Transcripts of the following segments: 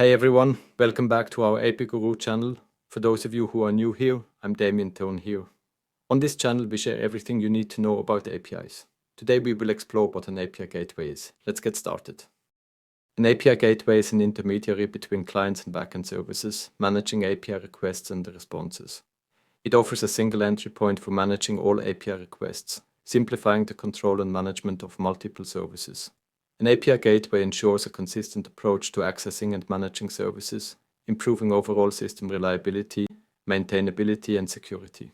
Hey everyone, welcome back to our APIGURU channel. For those of you who are new here, I'm Damien Tone here. On this channel we share everything you need to know about APIs. Today we will explore what an API gateway is. Let's get started. An API gateway is an intermediary between clients and backend services, managing API requests and responses. It offers a single entry point for managing all API requests, simplifying the control and management of multiple services. An API gateway ensures a consistent approach to accessing and managing services, improving overall system reliability, maintainability, and security.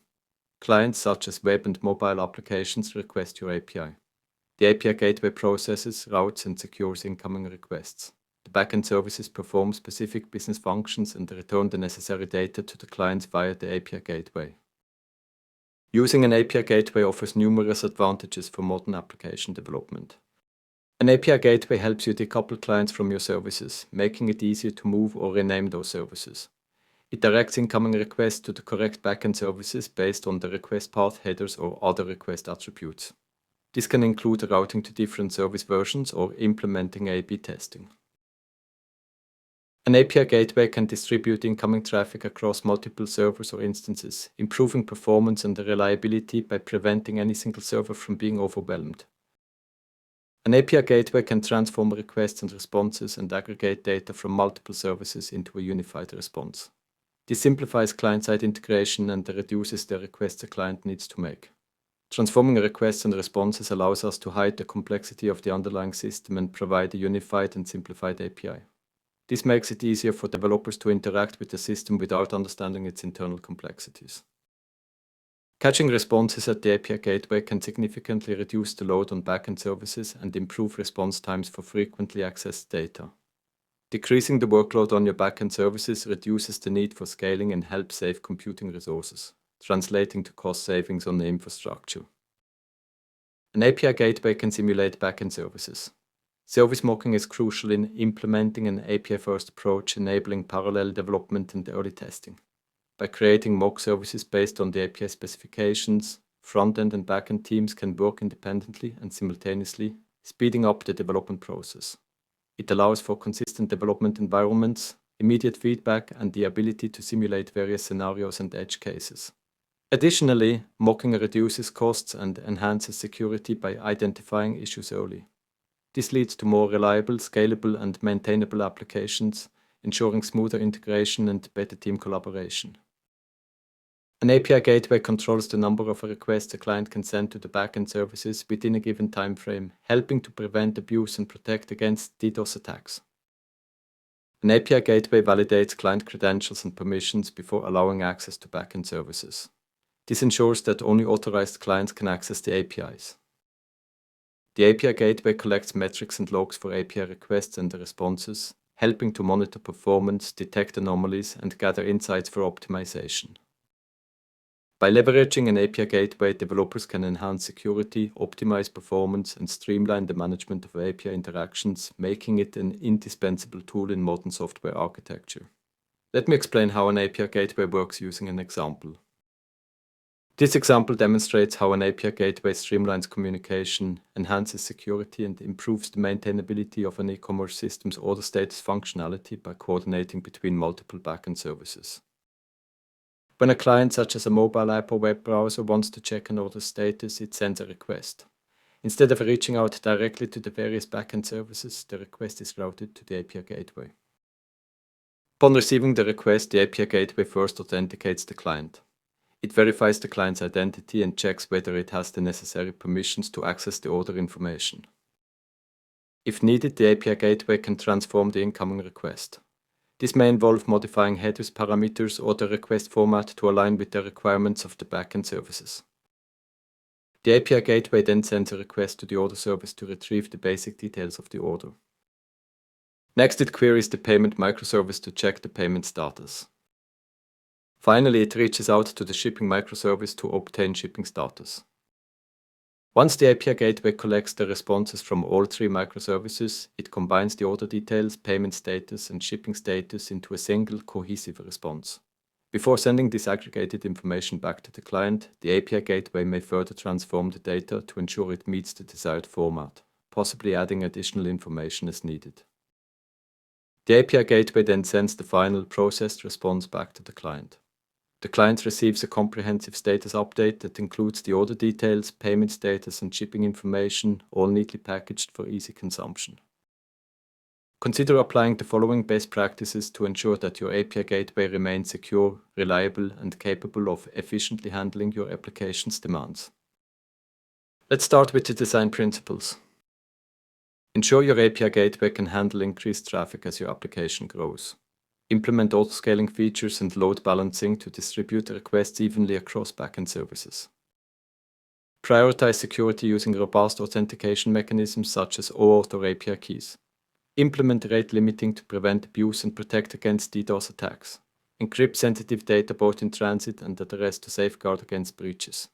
Clients such as web and mobile applications request your API. The API gateway processes, routes, and secures incoming requests. The backend services perform specific business functions and return the necessary data to the clients via the API gateway. Using an API gateway offers numerous advantages for modern application development. An API gateway helps you decouple clients from your services, making it easier to move or rename those services. It directs incoming requests to the correct backend services based on the request path headers or other request attributes. This can include routing to different service versions or implementing A/B testing. An API gateway can distribute incoming traffic across multiple servers or instances, improving performance and reliability by preventing any single server from being overwhelmed. An API gateway can transform requests and responses and aggregate data from multiple services into a unified response. This simplifies client-side integration and reduces the requests a client needs to make. Transforming requests and responses allows us to hide the complexity of the underlying system and provide a unified and simplified API. This makes it easier for developers to interact with the system without understanding its internal complexities. Catching responses at the API gateway can significantly reduce the load on backend services and improve response times for frequently accessed data. Decreasing the workload on your backend services reduces the need for scaling and helps save computing resources, translating to cost savings on the infrastructure. An API gateway can simulate backend services. Service mocking is crucial in implementing an API-first approach, enabling parallel development and early testing. By creating mock services based on the API specifications, front-end and back-end teams can work independently and simultaneously, speeding up the development process. It allows for consistent development environments, immediate feedback, and the ability to simulate various scenarios and edge cases. Additionally, mocking reduces costs and enhances security by identifying issues early. This leads to more reliable, scalable, and maintainable applications, ensuring smoother integration and better team collaboration. An API gateway controls the number of requests a client can send to the backend services within a given time frame, helping to prevent abuse and protect against DDoS attacks. An API gateway validates client credentials and permissions before allowing access to backend services. This ensures that only authorized clients can access the APIs. The API gateway collects metrics and logs for API requests and responses, helping to monitor performance, detect anomalies, and gather insights for optimization. By leveraging an API gateway, developers can enhance security, optimize performance, and streamline the management of API interactions, making it an indispensable tool in modern software architecture. Let me explain how an API gateway works using an example. This example demonstrates how an API gateway streamlines communication, enhances security, and improves the maintainability of an e-commerce system's order status functionality by coordinating between multiple backend services. When a client such as a mobile app or web browser wants to check an order status, it sends a request. Instead of reaching out directly to the various backend services, the request is routed to the API gateway. Upon receiving the request, the API gateway first authenticates the client. It verifies the client's identity and checks whether it has the necessary permissions to access the order information. If needed, the API gateway can transform the incoming request. This may involve modifying headers parameters or the request format to align with the requirements of the backend services. The API gateway then sends a request to the order service to retrieve the basic details of the order. Next, it queries the payment microservice to check the payment status. Finally, it reaches out to the shipping microservice to obtain shipping status. Once the API gateway collects the responses from all three microservices, it combines the order details, payment status, and shipping status into a single, cohesive response. Before sending this aggregated information back to the client, the API gateway may further transform the data to ensure it meets the desired format, possibly adding additional information as needed. The API gateway then sends the final processed response back to the client. The client receives a comprehensive status update that includes the order details, payment status, and shipping information, all neatly packaged for easy consumption. Consider applying the following best practices to ensure that your API gateway remains secure, reliable, and capable of efficiently handling your application's demands. Let's start with the design principles. Ensure your API gateway can handle increased traffic as your application grows. Implement auto-scaling features and load balancing to distribute requests evenly across backend services. Prioritize security using robust authentication mechanisms such as OAuth or API keys. Implement rate limiting to prevent abuse and protect against DDoS attacks. Encrypt sensitive data both in transit and at rest to safeguard against breaches.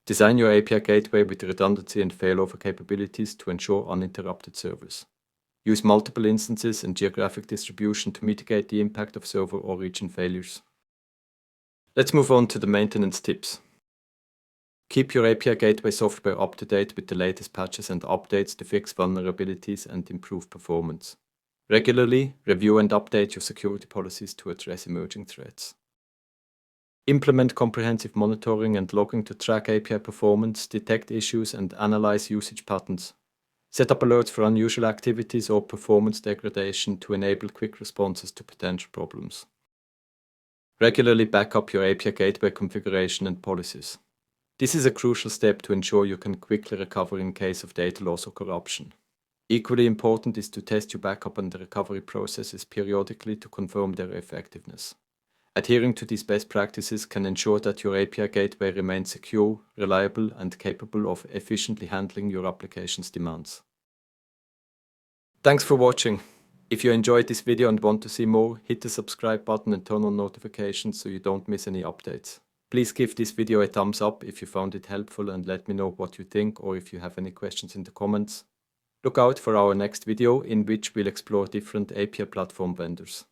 Design your API gateway with redundancy and failover capabilities to ensure uninterrupted service. Use multiple instances and geographic distribution to mitigate the impact of server or region failures. Let's move on to the maintenance tips. Keep your API gateway software up to date with the latest patches and updates to fix vulnerabilities and improve performance. Regularly review and update your security policies to address emerging threats. Implement comprehensive monitoring and logging to track API performance, detect issues, and analyze usage patterns. Set up alerts for unusual activities or performance degradation to enable quick responses to potential problems. Regularly back up your API gateway configuration and policies. This is a crucial step to ensure you can quickly recover in case of data loss or corruption. Equally important is to test your backup and recovery processes periodically to confirm their effectiveness. Adhering to these best practices can ensure that your API gateway remains secure, reliable, and capable of efficiently handling your application's demands. Thanks for watching. If you enjoyed this video and want to see more, hit the subscribe button and turn on notifications so you don't miss any updates. Please give this video a thumbs up if you found it helpful and let me know what you think or if you have any questions in the comments. Look out for our next video in which we'll explore different API platform vendors.